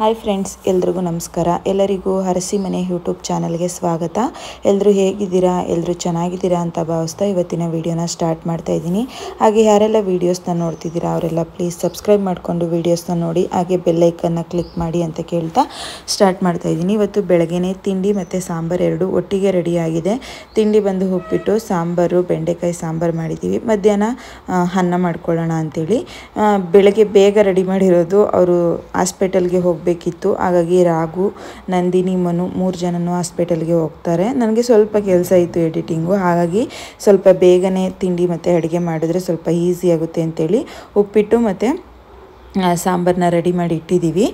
Hi friends, ಎಲ್ರಿಗೂ ನಮಸ್ಕಾರ. ಎಲ್ಲರಿಗೂ ಹರಸಿ ಮನೆ ಯೂಟ್ಯೂಬ್ ಚಾನಲ್ಗೆ ಸ್ವಾಗತ. ಎಲ್ಲರೂ ಹೇಗಿದ್ದೀರಾ? ಎಲ್ಲರೂ ಚೆನ್ನಾಗಿದ್ದೀರಾ ಅಂತ ಭಾವಿಸ್ತಾ ಇವತ್ತಿನ ವಿಡಿಯೋನ ಸ್ಟಾರ್ಟ್ ಮಾಡ್ತಾ ಇದ್ದೀನಿ. ಹಾಗೆ ಯಾರೆಲ್ಲ ವೀಡಿಯೋಸ್ನ ನೋಡ್ತಿದ್ದೀರಾ ಅವರೆಲ್ಲ ಪ್ಲೀಸ್ ಸಬ್ಸ್ಕ್ರೈಬ್ ಮಾಡಿಕೊಂಡು ವೀಡಿಯೋಸ್ನ ನೋಡಿ, ಹಾಗೆ ಬೆಲ್ಲೈಕನ್ನ ಕ್ಲಿಕ್ ಮಾಡಿ ಅಂತ ಕೇಳ್ತಾ ಸ್ಟಾರ್ಟ್ ಮಾಡ್ತಾ ಇದ್ದೀನಿ. ಇವತ್ತು ಬೆಳಗ್ಗೆನೇ ತಿಂಡಿ ಮತ್ತು ಸಾಂಬಾರು ಎರಡು ಒಟ್ಟಿಗೆ ರೆಡಿಯಾಗಿದೆ. ತಿಂಡಿ ಬಂದು ಉಪ್ಪಿಟ್ಟು, ಸಾಂಬಾರು, ಬೆಂಡೆಕಾಯಿ ಸಾಂಬಾರು ಮಾಡಿದ್ದೀವಿ. ಮಧ್ಯಾಹ್ನ ಅನ್ನ ಮಾಡ್ಕೊಳ್ಳೋಣ ಅಂಥೇಳಿ ಬೆಳಗ್ಗೆ ಬೇಗ ರೆಡಿ ಮಾಡಿರೋದು. ಅವರು ಹಾಸ್ಪಿಟಲ್ಗೆ ಹೋಗಬೇಕಿತ್ತು, ಹಾಗಾಗಿ ರಾಘು, ನಂದಿನಿ, ಮನು 3 ಜನನೂ ಹಾಸ್ಪಿಟಲ್ಗೆ ಹೋಗ್ತಾರೆ. ನನಗೆ ಸ್ವಲ್ಪ ಕೆಲಸ ಇತ್ತು ಎಡಿಟಿಂಗು, ಹಾಗಾಗಿ ಸ್ವಲ್ಪ ಬೇಗನೆ ತಿಂಡಿ ಮತ್ತು ಅಡುಗೆ ಮಾಡಿದ್ರೆ ಸ್ವಲ್ಪ ಈಸಿ ಆಗುತ್ತೆ ಅಂತೇಳಿ ಉಪ್ಪಿಟ್ಟು ಮತ್ತು ಸಾಂಬಾರನ್ನ ರೆಡಿ ಮಾಡಿ ಇಟ್ಟಿದ್ದೀವಿ.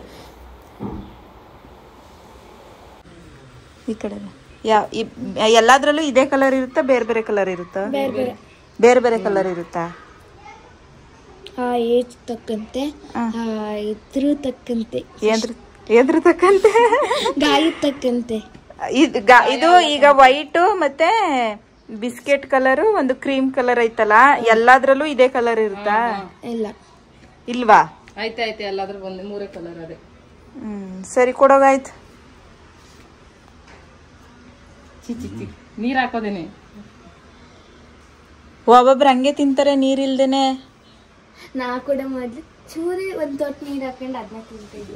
ಈ ಕಡೆ ಎಲ್ಲದರಲ್ಲೂ ಇದೇ ಕಲರ್ ಇರುತ್ತಾ, ಬೇರೆ ಬೇರೆ ಕಲರ್ ಇರುತ್ತಾ? ಬೇರೆ ಬೇರೆ ಕಲರ್ ಇರುತ್ತಾ? ಏಜ್ ತಕ್ಕಂತೆ, ಇದ್ರ ತಕ್ಕಂತೆ, ಎದ್ರ ತಕ್ಕಂತೆ, ಗಾಯ ತಕ್ಕಂತೆ. ಇದು ಈಗ ವೈಟ್ ಮತ್ತೆ ಬಿಸ್ಕೆಟ್ ಕಲರ್, ಒಂದು ಕ್ರೀಮ್ ಕಲರ್ ಐತಲ್ಲ, ಎಲ್ಲಾದ್ರಲ್ಲೂ ಇದೇ ಕಲರ್ ಇರುತ್ತಾ? ಇಲ್ಲ, ಇಲ್ವಾ? ಐತೆ ಎಲ್ಲಾದ್ರೂ ಒಂದು 3 ಕಲರ್ ಅದೇ. ಸರಿ, ಕೊಡೋಗಾಯ್ತು. ನೀರ್ ಹಾಕೋದೇನೆ, ಒಬ್ಬೊಬ್ರು ಹಂಗೆ ತಿಂತಾರೆ ನೀರಿಲ್ದೇನೆ. ನಾ ಕೂಡ ಮೊದ್ಲು ಚೂರಿ ಒಂದ್ ತೊಟ್ಟು ನೀರ್ ಹಾಕೊಂಡು ಅದನ್ನ ತಿಂತಿದ್ವಿ.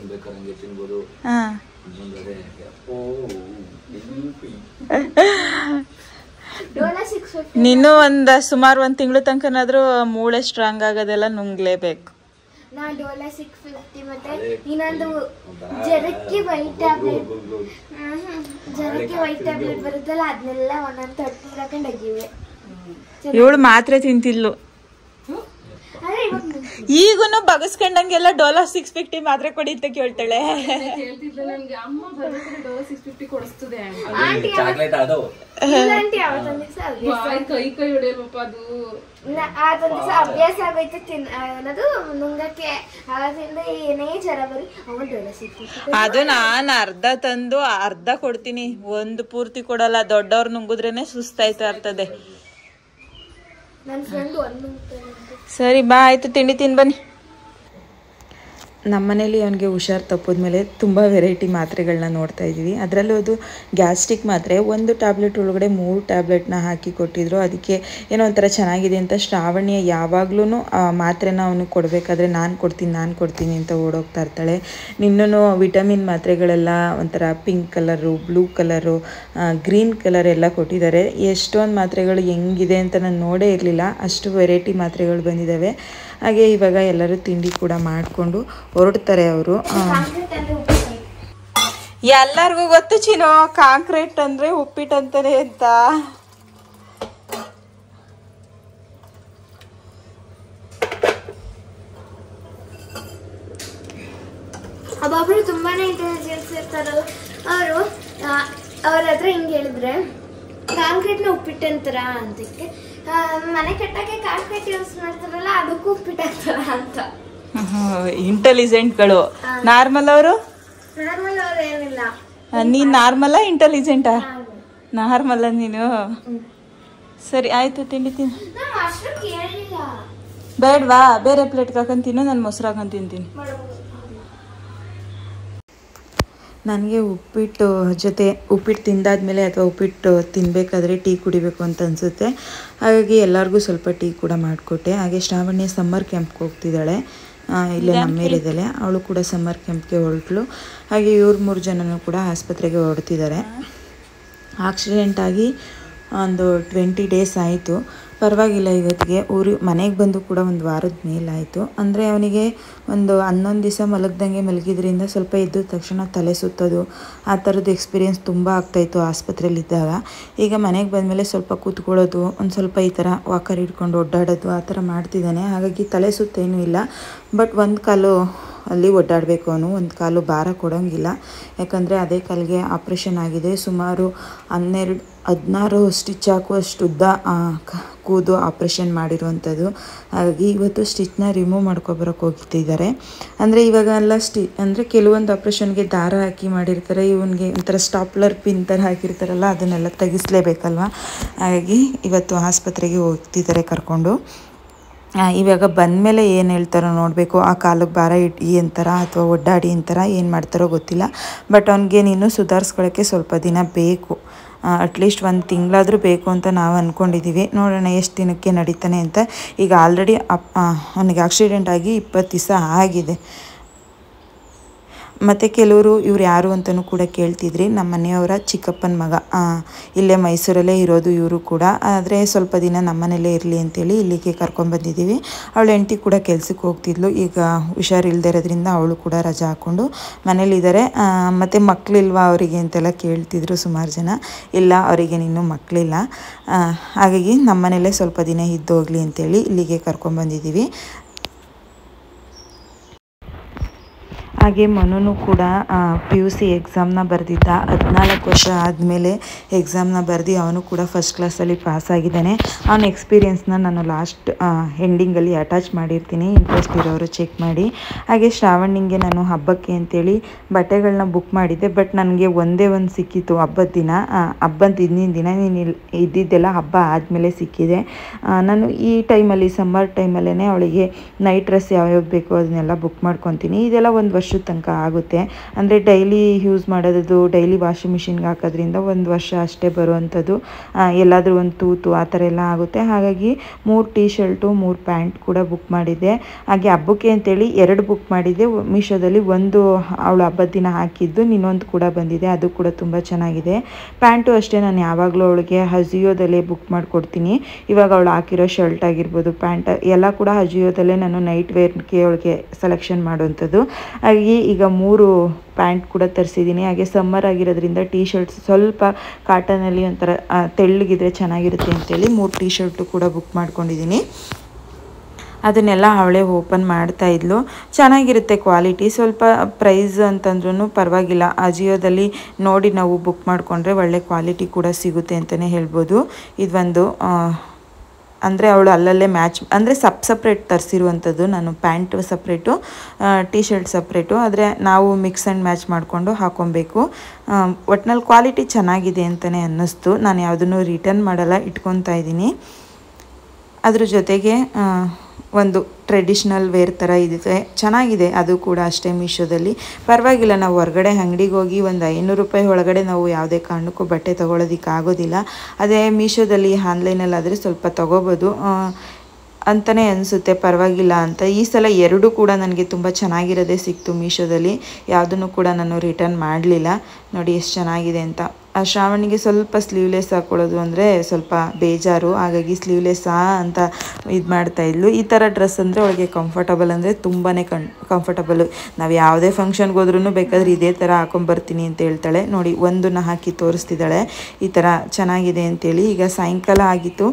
ನೀನು ಸುಮಾರು 1 ತಿಂಗಳು ತನಕನಾದ್ರೂ ಮೂಳೆ ಸ್ಟ್ರಾಂಗ್ ಆಗೋದೆಲ್ಲ ನುಂಗ್ಲೇಬೇಕು. ನಾ ಡೋಲಾ 650 ಮತ್ತೆ ಇನ್ನೊಂದು ಜರಕ್ಕೆ ವೈಟ್ ಟ್ಯಾಬ್ಲೆಟ್ ಬರುತ್ತಲ್ಲ, ಅದನ್ನೆಲ್ಲ ಒಂದೊಂದು ತೊಟ್ಟು ನೀರ್ ಹಾಕೊಂಡು ಅಗಿವೆ. ಇವಳು ಮಾತ್ರೆ ತಿಂತಿದ್ಲು. ಈಗೂನು ಬಗಸ್ಕೊಂಡಂಗೆಲ್ಲ ಡೋಲಾ 650 ಮಾತ್ರೆ ಕೊಡಿ ಅಂತ ಕೇಳ್ತಾಳೆ. ನನ್ಗೆ ಅಮ್ಮ ಡೋಲಾ 650 ಕೊಡಿಸ್ತದೆ. ಕೈ ಹೊಡೆಯಲ್ವಪ್ಪ ಅದು. ಅದೊಂದು ದಿವಸ ಅಭ್ಯಾಸ ಆಗೋಯ್ತು ಅನ್ನೋದು ನುಂಗಕ್ಕೆ. ಅದರಿಂದ ಏನೇ ಜ್ವರ ಬರೀ ಅವ ಡೋಲಾ 650. ಅದು ನಾನು ಅರ್ಧ ತಂದು ಅರ್ಧ ಕೊಡ್ತೀನಿ, ಒಂದು ಪೂರ್ತಿ ಕೊಡಲ್ಲ. ದೊಡ್ಡವ್ರು ನುಂಗುದ್ರೇನೆ ಸುಸ್ತಾಯ್ತಾ ಇರ್ತದೆ. ನನ್ನ ಫ್ರೆಂಡ್ ಒಂದು ನುಂಗ್ತಾನೆ. ಸರಿ ಬಾ, ಆಯಿತು, ತಿಂಡಿ ತಿನ್ ಬನ್ನಿ. ನಮ್ಮನೇಲಿ ಅವನಿಗೆ ಹುಷಾರು ತಪ್ಪಿದ್ಮೇಲೆ ತುಂಬ ವೆರೈಟಿ ಮಾತ್ರೆಗಳನ್ನ ನೋಡ್ತಾ ಇದ್ದೀವಿ. ಅದರಲ್ಲೂ ಅದು ಗ್ಯಾಸ್ಟ್ರಿಕ್ ಮಾತ್ರೆ, 1 ಟ್ಯಾಬ್ಲೆಟ್ ಒಳಗಡೆ 3 ಟ್ಯಾಬ್ಲೆಟ್ನ ಹಾಕಿ ಕೊಟ್ಟಿದ್ರು. ಅದಕ್ಕೆ ಏನೋ ಒಂಥರ ಚೆನ್ನಾಗಿದೆ ಅಂತ ಶ್ರಾವಣ್ಯ ಯಾವಾಗ್ಲೂ ಮಾತ್ರೆನ ಅವನಿಗೆ ಕೊಡಬೇಕಾದ್ರೆ ನಾನು ಕೊಡ್ತೀನಿ ಅಂತ ಓಡೋಗ್ತಾ ಇರ್ತಾಳೆ. ನಿನ್ನೂ ವಿಟಮಿನ್ ಮಾತ್ರೆಗಳೆಲ್ಲ ಒಂಥರ pink colour, blue colour, green colour ಎಲ್ಲ ಕೊಟ್ಟಿದ್ದಾರೆ. ಎಷ್ಟೊಂದು ಮಾತ್ರೆಗಳು ಹೆಂಗಿದೆ ಅಂತ ನಾನು ನೋಡೇ ಇರಲಿಲ್ಲ, ಅಷ್ಟು ವೆರೈಟಿ ಮಾತ್ರೆಗಳು ಬಂದಿದ್ದಾವೆ. ಹಾಗೆ ಇವಾಗ ಎಲ್ಲರೂ ತಿಂಡಿ ಕೂಡ ಮಾಡಿಕೊಂಡು ಹೊರಡ್ತಾರೆ ಅವರು. ಎಲ್ಲರಿಗೂ ಗೊತ್ತು ಚಿನ್ನೋ, ಕಾಂಕ್ರೀಟ್ ಅಂದರೆ ಉಪ್ಪಿಟ್ಟು ಅಂತಾನೆ ಅಂತ. ಒಬ್ಬೊಬ್ರು ತುಂಬಾನೇ ಇಂಟೆಲಿಜೆನ್ಸ್ ಇರ್ತಾರೆ. ಅವರು ಅವ್ರ ಹತ್ರ ಹಿಂಗೆ ಹೇಳಿದ್ರೆ ಕಾಂಕ್ರೀಟ್ನ ಉಪ್ಪಿಟ್ಟಂತಾರ ಅಂತಕ್ಕೆ, ಮನೆ ಕಟ್ಟಕ್ಕೆ ಕಾಂಕ್ರೀಟ್ ಯೂಸ್ ಮಾಡ್ತಾರಲ್ಲ ಅದಕ್ಕೂ ಉಪ್ಪಿಟ್ಟಂತಾರ ಅಂತ. ಇಂಟೆಲಿಜೆಂಟ್ಗಳು. ನಾರ್ಮಲ್ ಅವರು ಏನಿಲ್ಲ. ನೀನ್ ನಾರ್ಮಲ್ಲ ಇಂಟೆಲಿಜೆಂಟಾ? ನಾರ್ಮಲ್ಲ ನೀನು. ಸರಿ ಆಯ್ತು, ತಿಂಡಿ ತಿನ್ನು. ಬೇಡವಾ? ಬೇರೆ ಪ್ಲೇಟ್ಗೆ ಹಾಕೊಂಡು ತಿನ್ನು, ನಾನು ಮೊಸರು ಹಾಕೊಂಡು ತಿಂತೀನಿ. ನನಗೆ ಉಪ್ಪಿಟ್ಟು ಜೊತೆ ಉಪ್ಪಿಟ್ಟು ತಿಂದಾದ್ಮೇಲೆ ಅಥವಾ ಉಪ್ಪಿಟ್ಟು ತಿನ್ನಬೇಕಾದ್ರೆ ಟೀ ಕುಡಿಬೇಕು ಅಂತ ಅನಿಸುತ್ತೆ. ಹಾಗಾಗಿ ಎಲ್ಲರಿಗೂ ಸ್ವಲ್ಪ ಟೀ ಕೂಡ ಮಾಡಿಕೊಟ್ಟೆ. ಹಾಗೆ ಶ್ರಾವಣ್ಯ ಸಮ್ಮರ್ ಕ್ಯಾಂಪ್ಗೆ ಹೋಗ್ತಿದ್ದಾಳೆ, ಇಲ್ಲೇ ನಮ್ಮ ಏರಿಯಾದಲ್ಲೇ. ಅವಳು ಕೂಡ ಸಮ್ಮರ್ ಕ್ಯಾಂಪ್ಗೆ ಹೊರಟಳು. ಹಾಗೆ ಇವ್ರು 3 ಜನನೂ ಕೂಡ ಆಸ್ಪತ್ರೆಗೆ ಹೊರಡ್ತಿದ್ದಾರೆ. ಆಕ್ಸಿಡೆಂಟಾಗಿ ಒಂದು 20 ಡೇಸ್ ಆಯಿತು. ಪರವಾಗಿಲ್ಲ, ಇವತ್ತಿಗೆ ಮನೆಗೆ ಬಂದು ಕೂಡ 1 ವಾರದ ಮೇಲಾಯಿತು. ಅಂದರೆ ಅವನಿಗೆ ಒಂದು 11 ದಿವಸ ಮಲಗ್ದಂಗೆ ಮಲಗಿದ್ರಿಂದ ಸ್ವಲ್ಪ ಎದ್ದ ತಕ್ಷಣ ತಲೆ ಸುತ್ತೋದು, ಆ ಥರದ್ದು ಎಕ್ಸ್ಪೀರಿಯೆನ್ಸ್ ತುಂಬ ಆಗ್ತಾಯಿತ್ತು ಆಸ್ಪತ್ರೆಯಲ್ಲಿದ್ದಾಗ. ಈಗ ಮನೆಗೆ ಬಂದಮೇಲೆ ಸ್ವಲ್ಪ ಕೂತ್ಕೊಳ್ಳೋದು, ಒಂದು ಸ್ವಲ್ಪ ಈ ಥರ ವಾಕರ್ ಹಿಡ್ಕೊಂಡು ಓಡಾಡೋದು ಆ ಥರ ಮಾಡ್ತಿದ್ದಾನೆ. ಹಾಗಾಗಿ ತಲೆ ಸುತ್ತೇನೂ ಇಲ್ಲ. ಬಟ್ 1 ಕಾಲು ಅಲ್ಲಿ ಓಡಾಡಬೇಕು ಅವನು, 1 ಕಾಲು ಭಾರ ಕೊಡೋಂಗಿಲ್ಲ. ಯಾಕಂದರೆ ಅದೇ ಕಾಲಿಗೆ ಆಪ್ರೇಷನ್ ಆಗಿದೆ. ಸುಮಾರು 16 ಸ್ಟಿಚ್ ಹಾಕುವಷ್ಟು ಉದ್ದ ಕೂದು ಆಪ್ರೇಷನ್ ಮಾಡಿರುವಂಥದ್ದು. ಹಾಗಾಗಿ ಇವತ್ತು ಸ್ಟಿಚ್ನ ರಿಮೂವ್ ಮಾಡ್ಕೊಬರೋಕ್ಕೆ ಹೋಗ್ತಿದ್ದಾರೆ. ಅಂದರೆ ಇವಾಗೆಲ್ಲ ಅಂದರೆ ಕೆಲವೊಂದು ಆಪ್ರೇಷನ್ಗೆ ದಾರ ಹಾಕಿ ಮಾಡಿರ್ತಾರೆ, ಇವನಿಗೆ ಒಂಥರ ಸ್ಟಾಪ್ಲರ್ ಪಿನ್ ಥರ ಹಾಕಿರ್ತಾರಲ್ಲ, ಅದನ್ನೆಲ್ಲ ತೆಗಿಸ್ಲೇಬೇಕಲ್ವ. ಹಾಗಾಗಿ ಇವತ್ತು ಆಸ್ಪತ್ರೆಗೆ ಹೋಗ್ತಿದ್ದಾರೆ ಕರ್ಕೊಂಡು. ಇವಾಗ ಬಂದಮೇಲೆ ಏನು ಹೇಳ್ತಾರೋ ನೋಡಬೇಕು. ಆ ಕಾಲಕ್ಕೆ ಭಾರ ಇಟ್ಟು ಅಂತಾರ ಅಥವಾ ಒಡ್ಡಾಡಿ ಅಂತಾರ, ಏನು ಮಾಡ್ತಾರೋ ಗೊತ್ತಿಲ್ಲ. ಬಟ್ ಅವ್ನಿಗೆ ನೀನು ಸುಧಾರಿಸ್ಕೊಳ್ಳೋಕ್ಕೆ ಸ್ವಲ್ಪ ದಿನ ಬೇಕು, ಅಟ್ಲೀಸ್ಟ್ 1 ತಿಂಗಳಾದರೂ ಬೇಕು ಅಂತ ನಾವು ಅಂದ್ಕೊಂಡಿದ್ದೀವಿ. ನೋಡೋಣ ಎಷ್ಟು ದಿನಕ್ಕೆ ನಡೀತಾನೆ ಅಂತ. ಈಗ ಆಲ್ರೆಡಿ ಅವನಿಗೆ ಆಕ್ಸಿಡೆಂಟ್ ಆಗಿ 20 ದಿವಸ ಆಗಿದೆ. ಮತ್ತು ಕೆಲವರು ಇವ್ರು ಯಾರು ಅಂತಲೂ ಕೂಡ ಕೇಳ್ತಿದ್ರಿ. ನಮ್ಮ ಮನೆಯವರ ಚಿಕ್ಕಪ್ಪನ ಮಗ, ಇಲ್ಲೇ ಮೈಸೂರಲ್ಲೇ ಇರೋದು ಇವರು ಕೂಡ. ಆದರೆ ಸ್ವಲ್ಪ ದಿನ ನಮ್ಮನೇಲೇ ಇರಲಿ ಅಂತೇಳಿ ಇಲ್ಲಿಗೆ ಕರ್ಕೊಂಡ್ಬಂದಿದ್ದೀವಿ. ಅವಳ ಹೆಂಡತಿ ಕೂಡ ಕೆಲ್ಸಕ್ಕೆ ಹೋಗ್ತಿದ್ಲು, ಈಗ ಹುಷಾರಿಲ್ಲದೆ ಇರೋದ್ರಿಂದ ಅವಳು ಕೂಡ ರಜೆ ಹಾಕ್ಕೊಂಡು ಮನೇಲಿದ್ದಾರೆ. ಮತ್ತು ಮಕ್ಕಳಿಲ್ವಾ ಅವರಿಗೆ ಅಂತೆಲ್ಲ ಕೇಳ್ತಿದ್ರು ಸುಮಾರು ಜನ. ಇಲ್ಲ, ಅವರಿಗೆ ಇನ್ನೂ ಮಕ್ಕಳಿಲ್ಲ. ಹಾಗಾಗಿ ನಮ್ಮನೇಲೇ ಸ್ವಲ್ಪ ದಿನ ಇದ್ದೋಗ್ಲಿ ಅಂತೇಳಿ ಇಲ್ಲಿಗೆ ಕರ್ಕೊಂಡ್ಬಂದಿದ್ದೀವಿ. ಹಾಗೆ ಮನುನು ಕೂಡ PUC ಎಕ್ಸಾಮ್ನ ಬರೆದಿದ್ದ. 14 ವರ್ಷ ಆದಮೇಲೆ ಎಕ್ಸಾಮ್ನ ಬರೆದು ಅವನು ಕೂಡ ಫಸ್ಟ್ ಕ್ಲಾಸಲ್ಲಿ ಪಾಸ್ ಆಗಿದ್ದಾನೆ. ಅವನ ಎಕ್ಸ್ಪೀರಿಯೆನ್ಸ್ನ ನಾನು ಲಾಸ್ಟ್ ಎಂಡಿಂಗಲ್ಲಿ ಅಟ್ಯಾಚ್ ಮಾಡಿರ್ತೀನಿ, ಇಂಟ್ರೆಸ್ಟ್ ಇರೋರು ಚೆಕ್ ಮಾಡಿ. ಹಾಗೆ ಶ್ರಾವಣಿಗೆ ನಾನು ಹಬ್ಬಕ್ಕೆ ಅಂತೇಳಿ ಬಟ್ಟೆಗಳನ್ನ ಬುಕ್ ಮಾಡಿದ್ದೆ. ಬಟ್ ನನಗೆ ಒಂದೇ ಒಂದು ಸಿಕ್ಕಿತ್ತು ಹಬ್ಬದ ದಿನ. ಹಬ್ಬದ ಹಿಂದಿನ ದಿನ ನೀನು ಇದ್ದಿದ್ದೆಲ್ಲ ಹಬ್ಬ ಆದಮೇಲೆ ಸಿಕ್ಕಿದೆ. ನಾನು ಈ ಟೈಮಲ್ಲಿ ಸಮ್ಮರ್ ಟೈಮಲ್ಲೇ ಅವಳಿಗೆ ನೈಟ್ ಡ್ರೆಸ್ ಯಾವ್ಯಾವ ಬೇಕೋ ಅದನ್ನೆಲ್ಲ ಬುಕ್ ಮಾಡ್ಕೊತೀನಿ. ಇದೆಲ್ಲ 1 ವರ್ಷದ ತನಕ ಆಗುತ್ತೆ. ಅಂದರೆ ಡೈಲಿ ಯೂಸ್ ಮಾಡೋದು, ಡೈಲಿ ವಾಷಿಂಗ್ ಮಿಷಿನ್ಗೆ ಹಾಕೋದ್ರಿಂದ 1 ವರ್ಷ ಅಷ್ಟೇ ಬರುವಂಥದ್ದು. ಎಲ್ಲಾದರೂ ಒಂದು ತೂತು ಆ ಥರ ಎಲ್ಲ ಆಗುತ್ತೆ. ಹಾಗಾಗಿ 3 ಟೀ ಶರ್ಟು 3 ಪ್ಯಾಂಟ್ ಕೂಡ ಬುಕ್ ಮಾಡಿದ್ದೆ. ಹಾಗೆ ಹಬ್ಬಕ್ಕೆ ಅಂತೇಳಿ 2 ಬುಕ್ ಮಾಡಿದ್ದೆ ಮೀಶೋದಲ್ಲಿ. ಒಂದು ಅವಳು ಹಬ್ಬದ ದಿನ ಹಾಕಿದ್ದು, ಇನ್ನೊಂದು ಕೂಡ ಬಂದಿದೆ, ಅದು ಕೂಡ ತುಂಬ ಚೆನ್ನಾಗಿದೆ. ಪ್ಯಾಂಟು ಅಷ್ಟೇ ನಾನು ಯಾವಾಗಲೂ ಅವಳಿಗೆ ಅಜಿಯೋದಲ್ಲೇ ಬುಕ್ ಮಾಡಿಕೊಡ್ತೀನಿ. ಇವಾಗ ಅವಳು ಹಾಕಿರೋ ಶರ್ಟ್ ಆಗಿರ್ಬೋದು, ಪ್ಯಾಂಟ್ ಎಲ್ಲ ಕೂಡ ಅಜಿಯೋದಲ್ಲೇ ನಾನು ನೈಟ್ ವೇರ್ಗೆ ಅವಳಿಗೆ ಸೆಲೆಕ್ಷನ್ ಮಾಡುವಂಥದ್ದು. ಹಾಗೆ ಈಗ 3 ಪ್ಯಾಂಟ್ ಕೂಡ ತರಿಸಿದ್ದೀನಿ. ಹಾಗೆ ಸಮ್ಮರ್ ಆಗಿರೋದ್ರಿಂದ ಟೀ ಶರ್ಟ್ಸ್ ಸ್ವಲ್ಪ ಕಾಟನಲ್ಲಿ ಒಂಥರ ತೆಳ್ಳಗಿದ್ರೆ ಚೆನ್ನಾಗಿರುತ್ತೆ ಅಂತೇಳಿ 3 ಟೀ ಶರ್ಟು ಕೂಡ ಬುಕ್ ಮಾಡ್ಕೊಂಡಿದ್ದೀನಿ. ಅದನ್ನೆಲ್ಲ ಅವಳೇ ಓಪನ್ ಮಾಡ್ತಾ ಇದ್ಲು. ಚೆನ್ನಾಗಿರುತ್ತೆ ಕ್ವಾಲಿಟಿ. ಸ್ವಲ್ಪ ಪ್ರೈಸ್ ಅಂತಂದ್ರೂ ಪರವಾಗಿಲ್ಲ. ಅಜಿಯೋದಲ್ಲಿ ನೋಡಿ ನಾವು ಬುಕ್ ಮಾಡಿಕೊಂಡ್ರೆ ಒಳ್ಳೆ ಕ್ವಾಲಿಟಿ ಕೂಡ ಸಿಗುತ್ತೆ ಅಂತಲೇ ಹೇಳ್ಬೋದು. ಇದೊಂದು ಅಂದರೆ ಅವಳು ಅಲ್ಲಲ್ಲೇ ಮ್ಯಾಚ್, ಅಂದರೆ ಸಪ್ರೇಟ್ ತರಿಸಿರುವಂಥದ್ದು. ನಾನು pant separate, T shirt separate. ಆದರೆ ನಾವು ಮಿಕ್ಸ್ ಆ್ಯಂಡ್ ಮ್ಯಾಚ್ ಮಾಡಿಕೊಂಡು ಹಾಕ್ಕೊಬೇಕು. ಒಟ್ನಲ್ಲಿ ಕ್ವಾಲಿಟಿ ಚೆನ್ನಾಗಿದೆ ಅಂತಲೇ ಅನ್ನಿಸ್ತು. ನಾನು ಯಾವುದನ್ನು ರಿಟರ್ನ್ ಮಾಡಲ್ಲ, ಇಟ್ಕೊತಾ ಇದ್ದೀನಿ. ಅದ್ರ ಜೊತೆಗೆ ಒಂದು ಟ್ರೆಡಿಷ್ನಲ್ ವೇರ್ ಥರ ಇದೆ, ಚೆನ್ನಾಗಿದೆ ಅದು ಕೂಡ ಅಷ್ಟೇ. ಮೀಶೋದಲ್ಲಿ ಪರವಾಗಿಲ್ಲ. ನಾವು ಹೊರಗಡೆ ಅಂಗಡಿಗೆ ಹೋಗಿ ಒಂದು 500 ರೂಪಾಯಿ ಒಳಗಡೆ ನಾವು ಯಾವುದೇ ಕಾರಣಕ್ಕೂ ಬಟ್ಟೆ ತೊಗೊಳೋದಕ್ಕೆ ಆಗೋದಿಲ್ಲ. ಅದೇ ಮೀಶೋದಲ್ಲಿ ಆನ್ಲೈನಲ್ಲಾದರೆ ಸ್ವಲ್ಪ ತೊಗೋಬೋದು ಅಂತಲೇ ಅನಿಸುತ್ತೆ, ಪರವಾಗಿಲ್ಲ ಅಂತ. ಈ ಸಲ 2 ಕೂಡ ನನಗೆ ತುಂಬ ಚೆನ್ನಾಗಿರೋದೇ ಸಿಕ್ತು ಮೀಶೋದಲ್ಲಿ. ಯಾವುದನ್ನು ಕೂಡ ನಾನು ರಿಟರ್ನ್ ಮಾಡಲಿಲ್ಲ. ನೋಡಿ ಎಷ್ಟು ಚೆನ್ನಾಗಿದೆ ಅಂತ. ಆ ಶ್ರಾವಣಿಗೆ ಸ್ವಲ್ಪ ಸ್ಲೀವ್ಲೆಸ್ ಹಾಕ್ಕೊಳ್ಳೋದು ಅಂದರೆ ಸ್ವಲ್ಪ ಬೇಜಾರು. ಹಾಗಾಗಿ ಸ್ಲೀವ್ಲೆಸ್ ಅಂತ ಇದು ಮಾಡ್ತಾಯಿದ್ಲು. ಈ ಥರ ಡ್ರೆಸ್ ಅಂದರೆ ಅವಳಿಗೆ ಕಂಫರ್ಟಬಲ್ ಅಂದರೆ ತುಂಬಾ ಕಂಫರ್ಟಬಲು. ನಾವು ಯಾವುದೇ ಫಂಕ್ಷನ್ಗೆ ಹೋದ್ರೂ ಬೇಕಾದ್ರೆ ಇದೇ ಥರ ಹಾಕೊಂಬರ್ತೀನಿ ಅಂತ ಹೇಳ್ತಾಳೆ. ನೋಡಿ, ಒಂದನ್ನು ಹಾಕಿ ತೋರಿಸ್ತಿದ್ದಾಳೆ ಈ ಥರ ಚೆನ್ನಾಗಿದೆ ಅಂತೇಳಿ. ಈಗ ಸಾಯಂಕಾಲ ಆಗಿತ್ತು,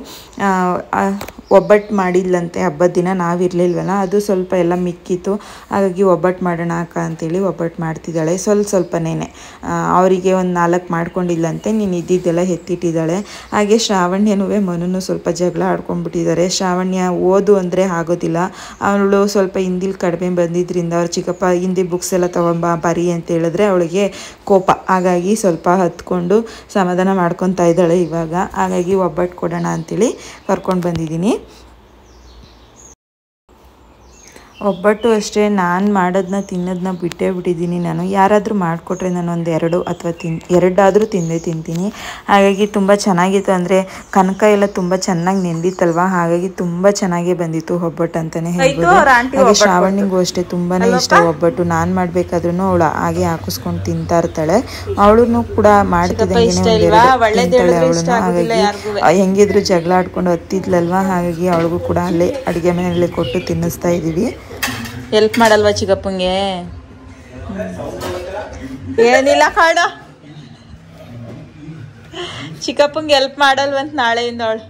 ಒಬ್ಬಟ್ಟು ಮಾಡಿದ್ಲಂತೆ ಹಬ್ಬದ ದಿನ. ನಾವಿರಲಿಲ್ವಲ್ಲ, ಅದು ಸ್ವಲ್ಪ ಎಲ್ಲ ಮಿಕ್ಕಿತ್ತು. ಹಾಗಾಗಿ ಒಬ್ಬಟ್ಟು ಮಾಡೋಣ ಅಕ್ಕ ಅಂತೇಳಿ ಒಬ್ಬಟ್ಟು ಮಾಡ್ತಿದ್ದಾಳೆ. ಸ್ವಲ್ಪನೇ ಅವರಿಗೆ ಒಂದು 4 ಮಾಡ್ಕೊಂಡಿಲ್ಲಂತೆ. ನೀನು ಇದ್ದಿದ್ದೆಲ್ಲ ಎತ್ತಿಟ್ಟಿದ್ದಾಳೆ. ಹಾಗೆ ಶ್ರಾವಣ್ಯನೂ ಮನುನು ಸ್ವಲ್ಪ ಜಗಳ ಆಡ್ಕೊಂಡ್ಬಿಟ್ಟಿದ್ದಾರೆ. ಶ್ರಾವಣ್ಯ ಓದು ಅಂದರೆ ಆಗೋದಿಲ್ಲ. ಅವಳು ಸ್ವಲ್ಪ ಹಿಂದಿಲಿ ಕಡಿಮೆ ಬಂದಿದ್ದರಿಂದ ಅವ್ರ ಚಿಕ್ಕಪ್ಪ ಹಿಂದಿ ಬುಕ್ಸ್ ಎಲ್ಲ ತೊಗೊಂಬ ಬರಿ ಅಂತ ಹೇಳಿದ್ರೆ ಅವಳಿಗೆ ಕೋಪ. ಹಾಗಾಗಿ ಸ್ವಲ್ಪ ಹತ್ಕೊಂಡು ಸಮಾಧಾನ ಮಾಡ್ಕೊತಾ ಇದ್ದಾಳೆ ಇವಾಗ. ಹಾಗಾಗಿ ಒಬ್ಬಟ್ಟು ಕೊಡೋಣ ಅಂತೇಳಿ ಕರ್ಕೊಂಡು ಬಂದಿದ್ದೀನಿ. ಒಬ್ಬಟ್ಟು ಅಷ್ಟೇ, ನಾನು ಮಾಡೋದನ್ನ ತಿನ್ನೋದನ್ನ ಬಿಟ್ಟಿದ್ದೀನಿ. ನಾನು ಯಾರಾದರೂ ಮಾಡಿಕೊಟ್ರೆ ನಾನು ಒಂದು 2 ಅಥವಾ 2 ಆದರೂ ತಿಂತೀನಿ. ಹಾಗಾಗಿ ತುಂಬ ಚೆನ್ನಾಗಿತ್ತು. ಅಂದರೆ ಕನಕ ಎಲ್ಲ ತುಂಬ ಚೆನ್ನಾಗಿ ನೆಂದಿತ್ತಲ್ವ, ಹಾಗಾಗಿ ತುಂಬ ಚೆನ್ನಾಗೇ ಬಂದಿತ್ತು ಒಬ್ಬಟ್ಟು ಅಂತಲೇ ಹೇಳ್ಬೋದು. ಹಾಗೆ ಶ್ರಾವಣಿಗೂ ಅಷ್ಟೇ ತುಂಬಾ ಇಷ್ಟ ಒಬ್ಬಟ್ಟು. ನಾನು ಮಾಡಬೇಕಾದ್ರೂ ಅವಳು ಹಾಗೆ ಹಾಕಿಸ್ಕೊಂಡು ತಿಂತಾ ಇರ್ತಾಳೆ. ಅವಳು ಕೂಡ ಮಾಡ್ತಿದ್ದಂಗೆ ತಿಂತಾಳೆ ಅವಳನ್ನು. ಹಾಗಾಗಿ ಹೆಂಗಿದ್ರು ಜಗಳ ಆಡ್ಕೊಂಡು ಹತ್ತಿದ್ಲಲ್ವ, ಹಾಗಾಗಿ ಅವಳಿಗೂ ಕೂಡ ಅಲ್ಲೇ ಅಡುಗೆ ಮನೆಯಲ್ಲೇ ಕೊಟ್ಟು ತಿನ್ನಿಸ್ತಾ ಇದ್ದೀವಿ. ಹೆಲ್ಪ್ ಮಾಡಲ್ವಾ ಚಿಕ್ಕಪ್ಪಂಗೆ? ಏನಿಲ್ಲ ಕಾಡ, ಚಿಕ್ಕಪ್ಪಂಗೆ ಹೆಲ್ಪ್ ಮಾಡಲ್ವಂತ ನಾಳೆಯಿಂದ ಅವಳು.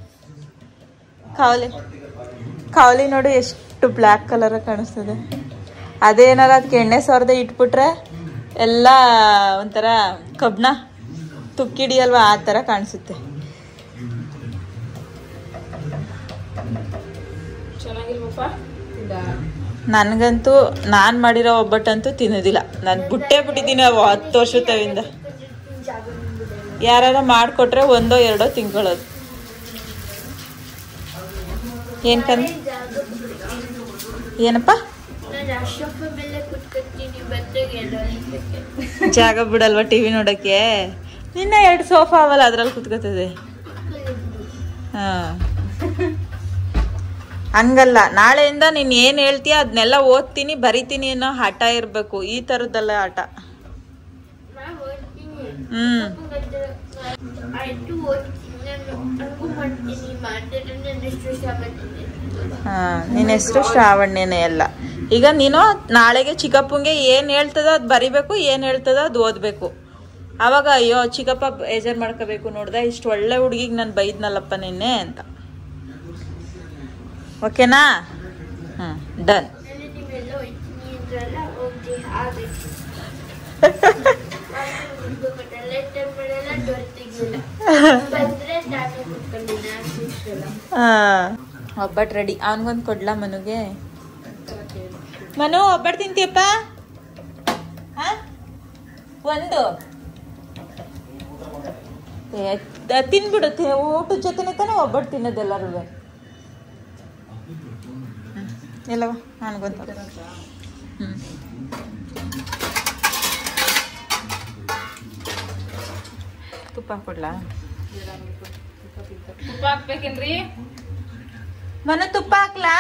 ಕಾವಲಿ ನೋಡು ಎಷ್ಟು ಬ್ಲ್ಯಾಕ್ ಕಲರ್ ಕಾಣಿಸ್ತದೆ. ಅದೇನಾರ ಅದಕ್ಕೆ ಎಣ್ಣೆ ಸವರ್ದೆ ಇಟ್ಬಿಟ್ರೆ ಎಲ್ಲ ಒಂಥರ ಕಬ್ಣ ತುಕ್ಕಿಡಿಯಲ್ವಾ, ಆ ಥರ ಕಾಣಿಸುತ್ತೆ. ನನಗಂತೂ ನಾನು ಮಾಡಿರೋ ಒಬ್ಬಟ್ಟಂತೂ ತಿನ್ನೋದಿಲ್ಲ. ನಾನು ಬಿಟ್ಟಿದ್ದೀನಿ 10 ವರ್ಷದಿಂದ. ಯಾರು ಮಾಡಿಕೊಟ್ರೆ 1 2 ತಿನ್ಕೊಳ್ಳೋದು. ಏನು ಏನಪ್ಪ? ಜಾಗ ಬಿಡಲ್ವಾ ಟಿವಿ ನೋಡಕ್ಕೆ? ನಿನ್ನ 2 ಸೋಫಾ ಅವಲ್ಲ, ಅದ್ರಲ್ಲಿ ಕುತ್ಕೋತದೆ. ಹಾ, ಹಂಗಲ್ಲ. ನಾಳೆಯಿಂದ ನೀನ್ ಏನ್ ಹೇಳ್ತೀಯ ಅದನ್ನೆಲ್ಲ ಓದ್ತೀನಿ ಬರಿತೀನಿ ಅನ್ನೋ ಹಠ ಇರ್ಬೇಕು. ಈ ತರದ್ದಲ್ಲ ಆಟ. ನಿನ್ನ ಹೆಸರು ಶ್ರಾವಣ್ಯನೇ ಎಲ್ಲ. ಈಗ ನೀನು ನಾಳೆಗೆ ಚಿಕ್ಕಪ್ಪಂಗೆ ಏನ್ ಹೇಳ್ತದೋ ಅದ್ ಬರಿಬೇಕು, ಏನ್ ಹೇಳ್ತದೋ ಅದ್ ಓದ್ಬೇಕು. ಅವಾಗ ಅಯ್ಯೋ ಚಿಕ್ಕಪ್ಪ ಬೇಜಾರ್ ಮಾಡ್ಕೋಬೇಕು, ನೋಡ್ದ ಇಷ್ಟು ಒಳ್ಳೆ ಹುಡುಗಿಗೆ ನಾನು ಬೈದ್ನಲ್ಲಪ್ಪ ನಿನ್ನೆ ಅಂತ. ಓಕೆನಾ? ಡನ್. ಒಬ್ಬಟ್ಟು ರೆಡಿ. ಅವನ್ಗೊಂದು ಕೊಡ್ಲಾ ಮನುಗೆ? ಮನು, ಒಬ್ಬಟ್ಟು ತಿಂತೀಯಪ್ಪ? ಒಂದು ತಿನ್ಬಿಡು. ಊಟದ ಜೊತೆನೆ ತಾನೆ ಒಬ್ಬಟ್ಟು ತಿನ್ನೋದೆಲ್ಲರೂ. ಎಲ್ಲವ ನನಗೊಂದು. ತುಪ್ಪ ಕೊಡ್ಲಾ? ತುಪ್ಪ ಹಾಕ್ಬೇಕೇನ್ರಿ? ಮನ ತುಪ್ಪ ಹಾಕ್ಲಾ?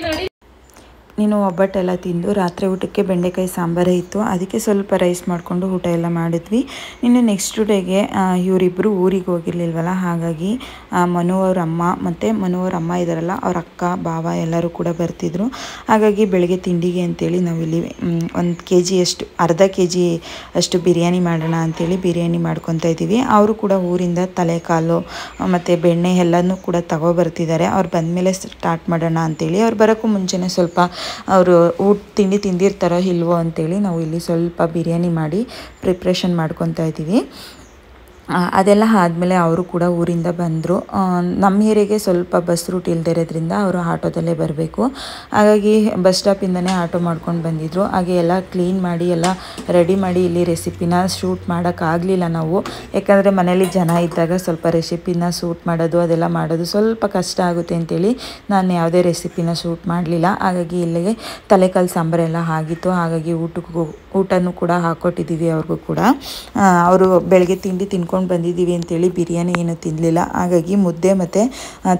ನೋಡಿ, ನೀನು ಒಬ್ಬಟ್ಟೆಲ್ಲ ತಿಂದು ರಾತ್ರಿ ಊಟಕ್ಕೆ ಬೆಂಡೆಕಾಯಿ ಸಾಂಬಾರೇ ಇತ್ತು, ಅದಕ್ಕೆ ಸ್ವಲ್ಪ ರೈಸ್ ಮಾಡಿಕೊಂಡು ಊಟ ಎಲ್ಲ ಮಾಡಿದ್ವಿ. ಇನ್ನು ನೆಕ್ಸ್ಟ್ ಡೇಗೆ ಇವರಿಬ್ಬರು ಊರಿಗೆ ಹೋಗಿರ್ಲಿಲ್ವಲ್ಲ, ಹಾಗಾಗಿ ಮನು ಅವ್ರ ಅಮ್ಮ ಮತ್ತು ಮನು ಅವ್ರ ಅಮ್ಮ ಇದ್ದಾರಲ್ಲ, ಅವ್ರ ಅಕ್ಕ ಬಾವ ಎಲ್ಲರೂ ಕೂಡ ಬರ್ತಿದ್ರು. ಹಾಗಾಗಿ ಬೆಳಗ್ಗೆ ತಿಂಡಿಗೆ ಅಂತೇಳಿ ನಾವಿಲ್ಲಿ 1 kg ಅಷ್ಟು, ಅರ್ಧ kg ಅಷ್ಟು ಬಿರಿಯಾನಿ ಮಾಡೋಣ ಅಂಥೇಳಿ ಬಿರಿಯಾನಿ ಮಾಡ್ಕೊತಾ ಇದ್ದೀವಿ. ಅವರು ಕೂಡ ಊರಿಂದ ತಲೆಕಾಲು ಮತ್ತು ಬೆಣ್ಣೆ ಎಲ್ಲನೂ ಕೂಡ ತಗೊಬರ್ತಿದ್ದಾರೆ. ಅವ್ರು ಬಂದಮೇಲೆ ಸ್ಟಾರ್ಟ್ ಮಾಡೋಣ ಅಂಥೇಳಿ. ಅವ್ರು ಬರೋಕ್ಕೂ ಮುಂಚೆನೇ ಸ್ವಲ್ಪ ಅವರು ತಿಂಡಿ ತಿಂದಿರ್ತಾರೋ ಇಲ್ವೋ ಅಂತೇಳಿ ನಾವು ಇಲ್ಲಿ ಸ್ವಲ್ಪ ಬಿರಿಯಾನಿ ಮಾಡಿ ಪ್ರಿಪ್ರೇಷನ್ ಮಾಡ್ಕೊತಾ ಇದ್ದೀವಿ. ಅದೆಲ್ಲ ಆದಮೇಲೆ ಅವರು ಕೂಡ ಊರಿಂದ ಬಂದರು. ನಮ್ಮ ಏರಿಯಾಗೆ ಸ್ವಲ್ಪ ಬಸ್ ರೂಟ್ ಇಲ್ಲದೆ ಇರೋದ್ರಿಂದ ಅವರು ಆಟೋದಲ್ಲೇ ಬರಬೇಕು. ಹಾಗಾಗಿ ಬಸ್ ಸ್ಟಾಪಿಂದನೇ ಆಟೋ ಮಾಡ್ಕೊಂಡು ಬಂದಿದ್ದರು. ಹಾಗೆ ಎಲ್ಲ ಕ್ಲೀನ್ ಮಾಡಿ ಎಲ್ಲ ರೆಡಿ ಮಾಡಿ ಇಲ್ಲಿ ರೆಸಿಪಿನ ಶೂಟ್ ಮಾಡೋಕ್ಕಾಗಲಿಲ್ಲ ನಾವು. ಯಾಕಂದರೆ ಮನೇಲಿ ಜನ ಇದ್ದಾಗ ಸ್ವಲ್ಪ ರೆಸಿಪಿನ ಶೂಟ್ ಮಾಡೋದು ಅದೆಲ್ಲ ಮಾಡೋದು ಸ್ವಲ್ಪ ಕಷ್ಟ ಆಗುತ್ತೆ ಅಂತೇಳಿ ನಾನು ಯಾವುದೇ ರೆಸಿಪಿನ ಶೂಟ್ ಮಾಡಲಿಲ್ಲ. ಹಾಗಾಗಿ ಇಲ್ಲಿಗೆ ತಲೆಕಾಲು ಸಾಂಬಾರೆಲ್ಲ ಆಗಿತ್ತು. ಹಾಗಾಗಿ ಊಟನೂ ಕೂಡ ಹಾಕ್ಕೊಟ್ಟಿದ್ದೀವಿ ಅವ್ರಿಗೂ ಕೂಡ. ಅವರು ಬೆಳಗ್ಗೆ ತಿಂಡಿ ತಿನ್ಕೊಂಡು ಬಂದಿದ್ದೀವಿ ಅಂತೇಳಿ ಬಿರಿಯಾನಿ ಏನು ತಿನ್ನಲಿಲ್ಲ. ಹಾಗಾಗಿ ಮುದ್ದೆ ಮತ್ತು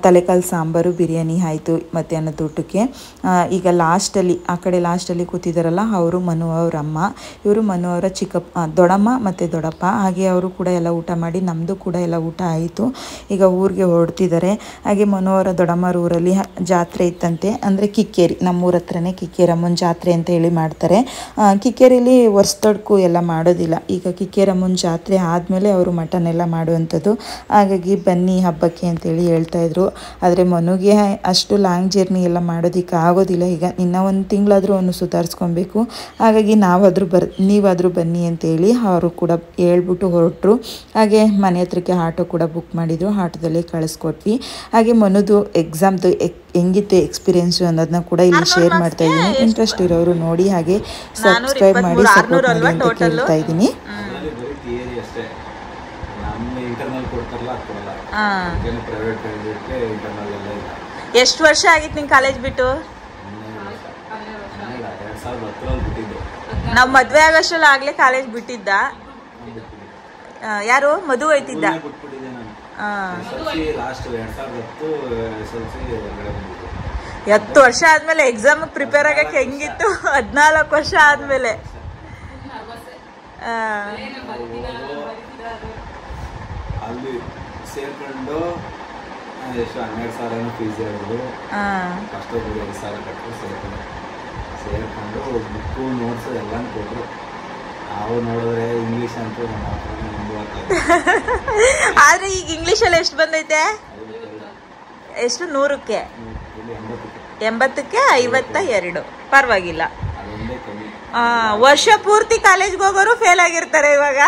ತಲೆಕಾಲು ಸಾಂಬಾರು ಬಿರಿಯಾನಿ ಆಯಿತು ಮಧ್ಯಾಹ್ನದ ಊಟಕ್ಕೆ. ಈಗ ಲಾಸ್ಟಲ್ಲಿ ಆ ಕಡೆ ಲಾಸ್ಟಲ್ಲಿ ಕೂತಿದ್ದಾರಲ್ಲ ಅವರು ಮನು ಅವ್ರ ಅಮ್ಮ, ಇವರು ಮನು ಅವರ ದೊಡ್ಡಮ್ಮ ಮತ್ತು ದೊಡ್ಡಪ್ಪ. ಹಾಗೆ ಅವರು ಕೂಡ ಎಲ್ಲ ಊಟ ಮಾಡಿ ನಮ್ಮದು ಕೂಡ ಎಲ್ಲ ಊಟ ಆಯಿತು. ಈಗ ಊರಿಗೆ ಹೊರಡ್ತಿದ್ದಾರೆ. ಹಾಗೆ ಮನು ಅವರ ದೊಡ್ಡಮ್ಮರ ಊರಲ್ಲಿ ಜಾತ್ರೆ ಇತ್ತಂತೆ, ಅಂದರೆ ಕಿಕ್ಕೇರಿ, ನಮ್ಮೂರ ಹತ್ರನೇ ಕಿಕ್ಕೇರಮ್ಮನ ಜಾತ್ರೆ ಅಂತ ಹೇಳಿ ಮಾಡ್ತಾರೆ. ಕಿಕ್ಕೇರಿಲಿ ವರ್ಷದೊಡ್ಕು ಎಲ್ಲ ಮಾಡೋದಿಲ್ಲ. ಈಗ ಕಿಕ್ಕೇರಮ್ಮನ ಜಾತ್ರೆ ಆದಮೇಲೆ ಅವರು ಮಟನ್ ಎಲ್ಲ ಮಾಡುವಂಥದ್ದು. ಹಾಗಾಗಿ ಬನ್ನಿ ಹಬ್ಬಕ್ಕೆ ಅಂತೇಳಿ ಹೇಳ್ತಾಯಿದ್ರು. ಆದರೆ ಮನುಗೆ ಅಷ್ಟು ಲಾಂಗ್ ಜರ್ನಿ ಎಲ್ಲ ಮಾಡೋದಕ್ಕೆ ಆಗೋದಿಲ್ಲ. ಈಗ ಇನ್ನು 1 ತಿಂಗಳಾದರೂ ಅವನು ಸುಧಾರಿಸ್ಕೊಬೇಕು. ಹಾಗಾಗಿ ನೀವಾದರೂ ಬನ್ನಿ ಅಂತೇಳಿ ಅವರು ಕೂಡ ಹೇಳ್ಬಿಟ್ಟು ಹೊರಟರು. ಹಾಗೆ ಮನೆ ಹತ್ರಕ್ಕೆ ಆಟೋ ಕೂಡ ಬುಕ್ ಮಾಡಿದರು. ಆಟೋದಲ್ಲೇ ಕಳಿಸ್ಕೊಟ್ವಿ. ಹಾಗೆ ಮನುದು ಎಕ್ಸಾಮ್ದು ಹೆಂಗಿತ್ತು ಎಕ್ಸ್ಪೀರಿಯೆನ್ಸು ಅನ್ನೋದನ್ನ ಕೂಡ ಇಲ್ಲಿ ಶೇರ್ ಮಾಡ್ತಾ ಇದ್ದೀನಿ. ಇಂಟ್ರೆಸ್ಟ್ ಇರೋರು ನೋಡಿ, ಹಾಗೆ ಸಬ್ಸ್ಕ್ರೈಬ್ ಮಾಡಿ ಸಪೋರ್ಟ್ ಮಾಡಿ ಅಂತ ಕೇಳ್ತಾ ಇದ್ದೀನಿ. ಎಷ್ಟು ವರ್ಷ ಆಗಿತ್ತು ನಿಂಗೆ ಕಾಲೇಜ್ ಬಿಟ್ಟು? ನಾವು ಮದ್ವೆ ಆಗೋಷ್ಟಲ್ಲ ಆಗ್ಲೇ ಕಾಲೇಜ್ ಬಿಟ್ಟಿದ್ದ. ಯಾರು ಮಧು ಹೋಯ್ತಿದ್ದ? 10 ವರ್ಷ ಆದ್ಮೇಲೆ ಎಕ್ಸಾಮ್ ಪ್ರಿಪೇರ್ ಆಗಕ್ಕೆ ಹೆಂಗಿತ್ತು? 14 ವರ್ಷ ಆದ್ಮೇಲೆ. ಅಲ್ಲಿ ಸೇರ್ಕೊಂಡು ಎಷ್ಟು 12,000 ಫೀಸ್ ಹೇಳಿದ್ರು. ಫಸ್ಟ್ 2,000 ಕಟ್ಟು ಸೇರ್ಕೊಂಡು ಬುಕ್ಕು ನೋಟ್ಸ್ ಎಲ್ಲ ಕೊಟ್ಟರು. ನಾವು ನೋಡಿದ್ರೆ ಇಂಗ್ಲೀಷ್ ಅಂತೂ ಆದ್ರೆ ಈಗ ಇಂಗ್ಲೀಷಲ್ಲಿ ಎಷ್ಟು ಬಂದೈತೆ? ಎಷ್ಟು? 100ಕ್ಕೆ 80ಕ್ಕೆ 52. ಪರವಾಗಿಲ್ಲ. ವರ್ಷ ಪೂರ್ತಿ ಕಾಲೇಜ್ಗೆ ಹೋಗೋರು ಫೇಲ್ ಆಗಿರ್ತಾರೆ ಇವಾಗ.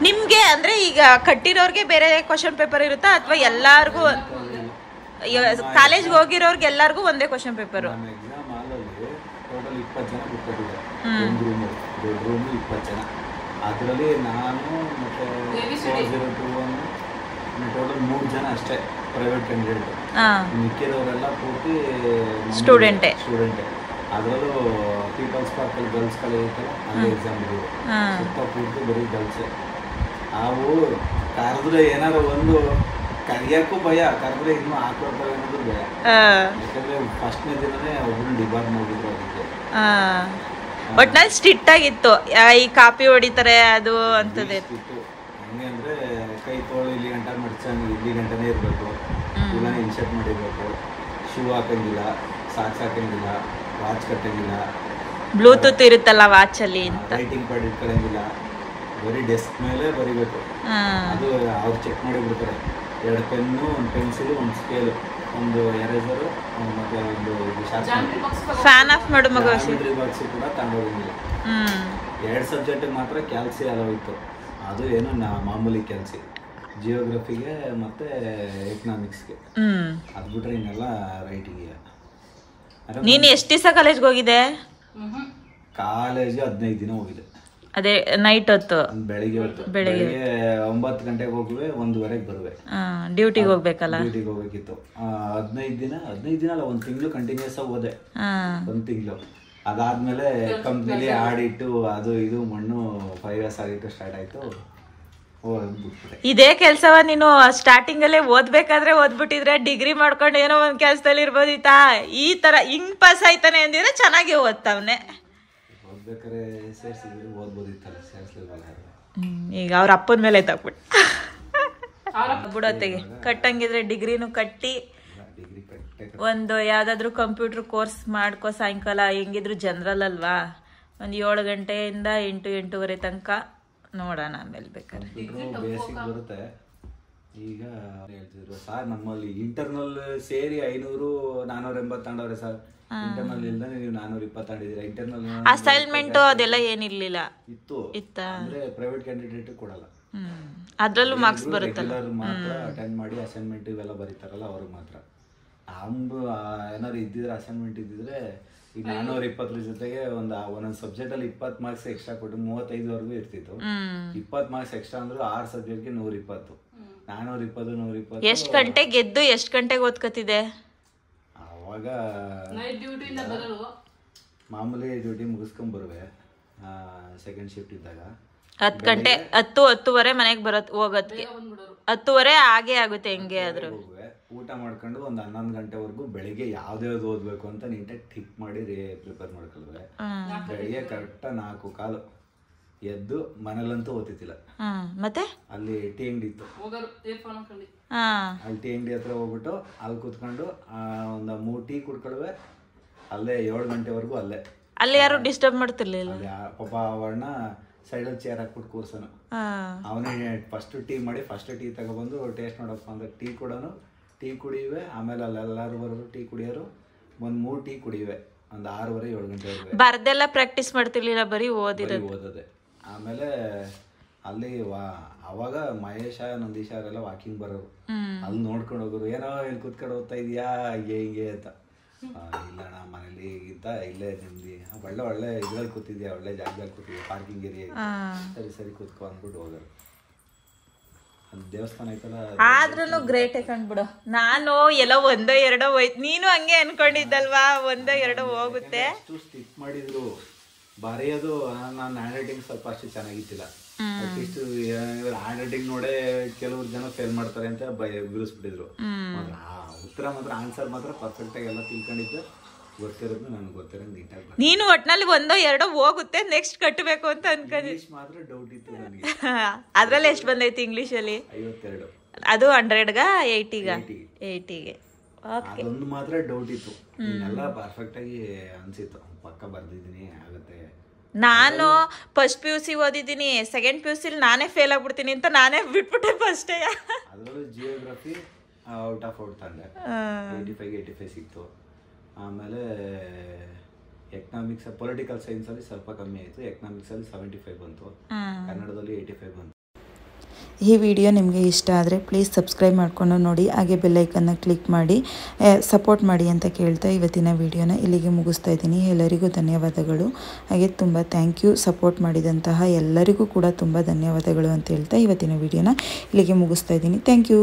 ನಿಮ್ಗೆ ಅಂದ್ರೆ ಈಗ ಕಟ್ಟಿರೋರ್ಗೆ ಬೇರೆ ಕ್ವಶನ್ ಪೇಪರ್ ಇರುತ್ತಾ ಅಥವಾ ಎಲ್ಲಾರ್ಗೂ? ಕಾಲೇಜ್ಗೆ ಹೋಗಿರೋರ್ಗೆ ಎಲ್ಲರಿಗೂ ಒಂದೇ ಕ್ವಶನ್ ಪೇಪರು. ನಮ್ಮ ಎಕ್ಸಾಮ್ ಹಾಲಲ್ಲಿ ಟೋಟಲ್ 20 ಜನ ಕೂತ್ಕೊಂಡಿದ್ದಾರೆ. ಒಂದು ರೂಮು, ದೊಡ್ಡ ರೂಮು 20 ಜನ. ಅದರಲ್ಲಿ ನಾನು ಮತ್ತು 402 ಟೋಟಲ್ 3 ಜನ ಅಷ್ಟೇ ಪ್ರೈವೇಟ್ ಕ್ಯಾಂಡಿಡೇಟ್. ಮಿಕ್ಕಿದವರೆಲ್ಲ ಪೂರ್ತಿ ಸ್ಟೂಡೆಂಟೇ. ಅದರಲ್ಲೂ ಪೀಪಲ್ಸ್ ಪಾರ್ಕಲ್ಲಿ ಗರ್ಲ್ಸ್ ಕಾಲೇಜ್ ಐತಲ್ಲ, ಅಲ್ಲಿ ಎಕ್ಸಾಮ್ ಇರೋದು. ಸುತ್ತ ಪೂರ್ತಿ ಬರೀ ಗರ್ಲ್ಸೇ. ಅವು ಕರೆದ್ರೆ ಏನಾರು ಒಂದು ಕರಿಯೋಕ್ಕೂ ಭಯ, ಕರೆದ್ರೆ ಇನ್ನೂ ಹಾಕೊಡ್ತವೆ ಅನ್ನೋದು ಭಯ. ಯಾಕಂದ್ರೆ ಫಸ್ಟ್ನೇ ದಿನನೇ ಒಬ್ಬರು ಡಿಬಾರ್ ಮಾಡಿದ್ರು. ಅದಕ್ಕೆ ಒಟ್ನಲ್ಲಿ ಸ್ಟ್ರಿಕ್ಟ್ ಆಗಿತ್ತು. ಈ ಕಾಪಿ ಹೊಡಿತಾರೆ ಅದು ಅಂತದೇ ಇತ್ತು. ಹೆಂಗೆ ಅಂದರೆ ಕೈ ತೋಳು ಇಲ್ಲಿ ಗಂಟ ಮಡ್ಚಂಗೆ ಇಲ್ಲಿ ಗಂಟನೇ ಇರಬೇಕು, ಇಲ್ಲ ಇನ್ಶರ್ಟ್ ಮಾಡಿರ್ಬೇಕು, ಶೂ ಹಾಕಂಗಿಲ್ಲ, ಸಾಕ್ಸ್ ಹಾಕಂಗಿಲ್ಲ, ವಾಚ್ ಕಟ್ಟಂಗಿಲ್ಲ, ಬ್ಲೂಟೂತ್ ಇರುತ್ತಲ್ಲ ವಾಚಲ್ಲಿ ಅಂತ, ರೈಟಿಂಗ್ ಪ್ಯಾಡ್ ಇಟ್ಕೊಳ್ಳಂಗಿಲ್ಲ, ಬರೀ ಡೆಸ್ಕ್ ಮೇಲೆ ಬರೀಬೇಕು. ಅದು ಅವ್ರು ಚೆಕ್ ಮಾಡಿ ಬಿಡ್ತಾರೆ. 2 ಪೆನ್ನು, 1 ಪೆನ್ಸಿಲು, 1 ಸ್ಕೇಲು, ಒಂದು ಎರೇಸರು, ಮತ್ತೆ ಒಂದು ಫ್ಯಾನ್ ಆಫ್ ಮಾಡು ಮಗ. ಬಾಕ್ಸ್ ಕೂಡ ತಗೊಂಡೋಗಿಲ್ಲ. 2 ಸಬ್ಜೆಕ್ಟಿಗೆ ಮಾತ್ರ ಕ್ಯಾಲ್ಸಿ ಅಲೋ ಇತ್ತು. ಅದು ಏನು ಮಾಮೂಲಿ ಕ್ಯಾಲ್ಸಿ, ಜಿಯೋಗ್ರಫಿಗೆ ಮತ್ತು ಎಕನಾಮಿಕ್ಸ್ಗೆ. ಅದು ಬಿಟ್ರೆ ಇನ್ನೆಲ್ಲ ರೈಟಿಂಗಿಗೆ. ನೀನು ಎಷ್ಟು ದಿವಸ ಕಾಲೇಜ್ಗೆ ಹೋಗಿದೆ? ಕಾಲೇಜ್ 15 ದಿನ ಹೋಗಿದೆ. ಅದೇ ನೈಟ್ ಹೊತ್ತು, ಬೆಳಿಗ್ಗೆ 9 ಗಂಟೆಗೆ ಹೋಗುವೆ, 1:30ಗೆ ಬರುವೆ. ಡ್ಯೂಟಿಗೆ ಹೋಗ್ಬೇಕಲ್ಲ, ಡ್ಯೂಟಿಗೆ ಹೋಗ್ಬೇಕಿತ್ತು. 15 ದಿನ ಅಲ್ಲ, 1 ತಿಂಗಳು ಕಂಟಿನ್ಯೂಸ್ ಆಗಿ ಹೋದೆ. 1 ತಿಂಗಳು. ಅದಾದ್ಮೇಲೆ ಕಂಪ್ನಿಲಿ ಆಡಿಟ್ಟು ಅದು ಇದು ಮಣ್ಣು 5 years ಆಗಿತ್ತು, ಸ್ಟಾರ್ಟ್ ಆಯ್ತು. ಇದೇ ಕೆಲ್ಸವ ನೀನು ಸ್ಟಾರ್ಟಿಂಗ್ ಅಲ್ಲೇ ಓದ್ಬೇಕಾದ್ರೆ ಓದ್ಬಿಟ್ಟಿದ್ರೆ ಡಿಗ್ರಿ ಮಾಡ್ಕೊಂಡು ಏನೋ ಒಂದ್ ಕೆಲ್ಸದಲ್ಲಿ ಇರ್ಬೋದಿತ್ತಾ? ಈ ತರ ಹಿಂಗ್ ಪಾಸ್ ಆಯ್ತಾನೆ ಅಂದಿದ್ರೆ ಚೆನ್ನಾಗಿ ಓದ್ತಾವ್ನೆ. ಓದ್ಬೇಕಾದ್ರೆ ಸೇರ್ಸಿದ್ರೆ ಓದ್ಬೋದಿತ್ತಲ್ಲ, ಸೇರ್ಸ್ಲಿಲ್ವಲ್ಲ. ಈಗ ಅವ್ರ ಅಪ್ಪನ ಮೇಲೆ ತಗ್ಬಿಟ್ಟು ಬಿಡೋತ್ತೆಗೆ ಕಟ್ಟಂಗಿದ್ರೆ ಡಿಗ್ರಿನೂ ಕಟ್ಟಿ ಒಂದು ಯಾವ್ದಾದ್ರು ಕಂಪ್ಯೂಟರ್ ಕೋರ್ಸ್ ಮಾಡ್ಕೋ. ಸಾಯಂಕಾಲ ಹೆಂಗಿದ್ರು ಜನರಲ್ ಅಲ್ವಾ, ಒಂದು 7 ಗಂಟೆಯಿಂದ 8-8:30 ತನಕ ನೋಡೋಣ. ಆಮೇಲೆ ಬೇಕಾದ್ರೆ ಬೇಸಿಕ್ ಬರುತ್ತೆ. ಈಗ ಹೇಳ್ತಿದ್ರು ಸರ್, ನಮ್ಮಲ್ಲಿ ಇಂಟರ್ನಲ್ ಸೇರಿ 500-480 ತಗೊಂಡವ್ರೆ ಸರ್. ಇಂಟರ್ನಲ್ ಇಲ್ದಾನೆ ನೀವು 420 ತಗೊಂಡಿದ್ದೀರಾ. ಇಂಟರ್ನಲ್ ಅಸೈನ್ಮೆಂಟ್ ಅದೆಲ್ಲ ಏನಿರ್ಲಿಲ್ಲ, ಇತ್ತ ಅಂದ್ರೆ ಪ್ರೈವೇಟ್ ಕ್ಯಾಂಡಿಡೇಟ್ ಕೊಡಲ್ಲ. ಅದ್ರಲ್ಲೂ ಮಾರ್ಕ್ಸ್ ಬರುತ್ತಲ್ಲ, ಮಾತ್ರ ಅಟೆಂಡ್ ಮಾಡಿ ಅಸೈನ್ಮೆಂಟ್ ಇವೆಲ್ಲ ಬರೀತಾರಲ್ಲ ಅವ್ರಿಗೆ ಮಾತ್ರ. ನಮ್ದು ಏನಾದ್ರು ಇದ್ದಿದ್ರೆ ಅಸೈನ್ಮೆಂಟ್ ಇದ್ದಿದ್ರೆ ಈಗ 420 ಜೊತೆಗೆ ಒಂದೊಂದು ಸಬ್ಜೆಕ್ಟ್ ಅಲ್ಲಿ 20 ಮಾರ್ಕ್ಸ್ ಎಕ್ಸ್ಟ್ರಾ ಕೊಟ್ಟು 35ವರೆಗೂ ಇರ್ತಿತ್ತು. 20 ಮಾರ್ಕ್ಸ್ ಎಕ್ಸ್ಟ್ರಾ ಅಂದ್ರೆ 6 ಸಬ್ಜೆಕ್ಟ್ಗೆ 120. 420. ಎಷ್ಟು ಗಂಟೆಗೆ ಗೆದ್ದು ಎಷ್ಟು ಗಂಟೆಗೆ ಓದ್ಕೋತಿದೆ? ಅವಾಗ ಮಾಮೂಲಿ ಡ್ಯೂಟಿ ಮುಗಿಸ್ಕೊಂಡ್ ಬರುವೆ. ಸೆಕೆಂಡ್ ಶಿಫ್ಟ್ ಇದ್ದಾಗ 10 ಗಂಟೆ 10-10:30 ಮನೆಗೆ ಹೋಗೋದಕ್ಕೆ 10:30 ಆಗೇ ಆಗುತ್ತೆ. ಹೆಂಗೆ ಆದ್ರೂ ಊಟ ಮಾಡ್ಕೊಂಡು ಒಂದು 11 ಗಂಟೆವರೆಗೂ ಬೆಳಿಗ್ಗೆ ಯಾವ್ದು ಓದ್ಬೇಕು ಅಂತ ನೀಟಾಗಿ ಟಿಕ್ ಮಾಡಿ ಪ್ರಿಪೇರ್ ಮಾಡ್ಕೊಳ್ವೆ. ಬೆಳಿಗ್ಗೆ ಕರೆಕ್ಟ್ 4:15 ಎದ್ದು ಮನೇಲಂತೂ ಓದ್ತಿದ್ದಿಲ್ಲ. ಮತ್ತೆ ಅಲ್ಲಿ ಟೀ ಅಂಗಡಿ ಇತ್ತು, ಅಲ್ಲಿ ಟೀ ಅಂಗಡಿ ಹತ್ರ ಹೋಗ್ಬಿಟ್ಟು ಅಲ್ಲಿ ಕೂತ್ಕೊಂಡು ಒಂದು 3 ಟೀ ಕುಡ್ಕೊಳ್ವೆ. ಅಲ್ಲೇ 7 ಗಂಟೆವರೆಗೂ ಅಲ್ಲಿ ಯಾರು ಡಿಸ್ಟರ್ಬ್ ಮಾಡ್ತಿರ್ಲಿಲ್ಲ. ಪಾಪ ಅವಣ್ಣ ಸೈಡಲ್ಲಿ ಚೇರ್ ಹಾಕ್ಬಿಟ್ಟು ಕೂರ್ಸನು. ಅವನೇ ಫಸ್ಟ್ ಟೀ ಮಾಡಿ ಫಸ್ಟ್ ಟೀ ತಗೊಬಂದು ಟೇಸ್ಟ್ ನೋಡಪ್ಪ ಅಂದ್ರೆ ಟೀ ಕೊಡೋನು. ಟೀ ಕುಡಿಯುವೆ. ಆಮೇಲೆ ಅಲ್ಲೆಲ್ಲರೂ ಬರೋರು ಟೀ ಕುಡಿಯೋರು. ಒಂದು 3 ಟೀ ಕುಡಿಯುವೆ. ಒಂದು 6:30-7 ಗಂಟೆವರೆಗೆ. ಬರ್ದೆಲ್ಲ ಪ್ರಾಕ್ಟೀಸ್ ಮಾಡ್ತಿರ್ಲಿಲ್ಲ, ಬರೀ ಓದೋದೆ. ಆಮೇಲೆ ಅಲ್ಲಿ ಅವಾಗ ಮಹೇಶ ನಂದೀಶ ಅವರೆಲ್ಲ ವಾಕಿಂಗ್ ಬರೋರು. ಅಲ್ಲಿ ನೋಡ್ಕೊಂಡು ಹೋಗೋರು, ಏನೋ ಇಲ್ಲಿ ಕುತ್ಕೊಂಡು ಓದ್ತಾ ಇದೀಯಾ ಹಿಂಗೆ ಅಂತ. ಇಲ್ಲ ನಾ ಮನೇಲಿ ಈಗಿಂತ ಇಲ್ಲೇ ನಿಮ್ದಿ ಒಳ್ಳೆ ಇದ್ರಲ್ಲಿ ಕೂತಿದ್ಯಾ, ಒಳ್ಳೆ ಜಾಗದಲ್ಲಿ ಕೂತಿದ್ಯಾ, ಪಾರ್ಕಿಂಗ್ ಏರಿಯಾ, ಸರಿ ಕೂತ್ಕೊ ಅಂದ್ಬಿಟ್ಟು ಹೋಗೋರು. ದೇವಸ್ಥಾನ ಐತಲ್ಲ, ಆದ್ರೂ ಗ್ರೇಟ್ ಕಂಡ್ಬಿಡು. ನಾನು ಎಲ್ಲೋ 1-2 ಹೋಯ್ತು, ನೀನು ಹಂಗೆ ಅನ್ಕೊಂಡಿದ್ದಲ್ವಾ, 1-2 ಹೋಗುತ್ತೆ. ಸ್ಟಿಕ್ ಮಾಡಿದ್ರು ಬರೆಯೋದು. ನನ್ನ ಹ್ಯಾಂಡ್ ರೈಟಿಂಗ್ ಸ್ವಲ್ಪ ಅಷ್ಟು ಚೆನ್ನಾಗಿತ್ತಿಲ್ಲ. ಅಟ್ಲೀಸ್ಟ್ ಹ್ಯಾಂಡ್ ರೈಟಿಂಗ್ ನೋಡೇ ಕೆಲವ್ರು ಜನ ಫೇಲ್ ಮಾಡ್ತಾರೆ ಅಂತ ಬಿಡಿಸ್ಬಿಟ್ಟಿದ್ರು. ಉತ್ತರ ಮಾತ್ರ ಆನ್ಸರ್ ಮಾತ್ರ ಪರ್ಫೆಕ್ಟ್ ಆಗಿ ಎಲ್ಲ ತಿಳ್ಕೊಂಡಿದ್ದು. ಗೊತ್ತಿರೋದು ನನಗೆ ಗೊತ್ತಿರೋದು ನೀಟಾಗಿ. ನೀನು ಒಟ್ನಲ್ಲಿ 1-2 ಹೋಗುತ್ತೆ, ನೆಕ್ಸ್ಟ್ ಕಟ್ಟಬೇಕು ಅಂತ ಅನ್ಕೊಂಡಿ. ಇಂಗ್ಲಿಷ್ ಮಾತ್ರ ಡೌಟ್ ಇತ್ತು ನನಗೆ. ಅದ್ರಲ್ಲಿ ಎಷ್ಟು ಬಂದೈತಿ ಇಂಗ್ಲಿಷಲ್ಲಿ? 52. ಅದು 100ಗ 80ಗೆ. ಅದೊಂದು ಮಾತ್ರ ಡೌಟ್ ಇತ್ತು. ಎಲ್ಲ ಪರ್ಫೆಕ್ಟ್ ಆಗಿ ಅನ್ಸಿತ್ತು, ಪಕ್ಕ ಬರ್ದಿದ್ದೀನಿ ಆಗುತ್ತೆ. ನಾನು ಫಸ್ಟ್ PUC ಓದಿದ್ದೀನಿ, ಸೆಕೆಂಡ್ PUC ನಾನೇ ಫೇಲ್ ಆಗ್ಬಿಡ್ತೀನಿ ಅಂತ ನಾನೇ ಬಿಟ್ಬಿಟ್ಟೆ ಫಸ್ಟೇ. ಅದರಲ್ಲೂ ಜಿಯೋಗ್ರಫಿ ಔಟ್ ಆಫ್ ತಂದೆ, 85 ಸಿಕ್ತು. ಆಮೇಲೆ ಎಕನಾಮಿಕ್ಸ್ ಪೊಲಿಟಿಕಲ್ ಸೈನ್ಸಲ್ಲಿ ಸ್ವಲ್ಪ ಕಮ್ಮಿ ಆಯಿತು. ಎಕನಾಮಿಕ್ಸಲ್ಲಿ 75 ಬಂತು, ಕನ್ನಡದಲ್ಲಿ 85 ಬಂತು. ಈ ವಿಡಿಯೋ ನಿಮಗೆ ಇಷ್ಟ ಆದರೆ ಪ್ಲೀಸ್ ಸಬ್ಸ್ಕ್ರೈಬ್ ಮಾಡ್ಕೊಂಡು ನೋಡಿ, ಹಾಗೆ ಬೆಲ್ಲೈಕನ್ನ ಕ್ಲಿಕ್ ಮಾಡಿ ಸಪೋರ್ಟ್ ಮಾಡಿ ಅಂತ ಕೇಳ್ತಾ ಇವತ್ತಿನ ವಿಡಿಯೋನ ಇಲ್ಲಿಗೆ ಮುಗಿಸ್ತಾ ಇದ್ದೀನಿ. ಎಲ್ಲರಿಗೂ ಧನ್ಯವಾದಗಳು, ಹಾಗೆ ತುಂಬ ಥ್ಯಾಂಕ್ ಯು. ಸಪೋರ್ಟ್ ಮಾಡಿದಂತಹ ಎಲ್ಲರಿಗೂ ಕೂಡ ತುಂಬ ಧನ್ಯವಾದಗಳು ಅಂತ ಹೇಳ್ತಾ ಇವತ್ತಿನ ವಿಡಿಯೋನ ಇಲ್ಲಿಗೆ ಮುಗಿಸ್ತಾ ಇದ್ದೀನಿ. Thank you.